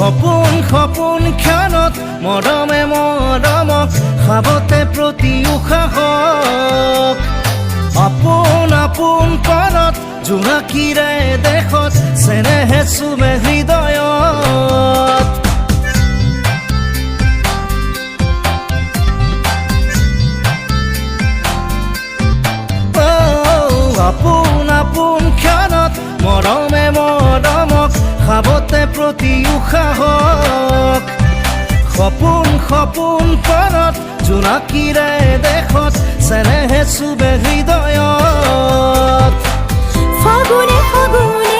সপোন সপোন ক্ষণত মৰমে মৰমক খাবতে প্ৰতি উশাহক আপোন আপোন পৰত জোনাকীৰে দেশত চেনেহে চুমে হৃদয়ত আপোন আপোন ক্ষণত মৰমে মৰমক খাবতে প্ৰতি উশাহক সপোন সপোন পৰত জোনাকীৰে দেশত চেনেহে চুবে হৃদয়ত ফাগুনে ফাগুনে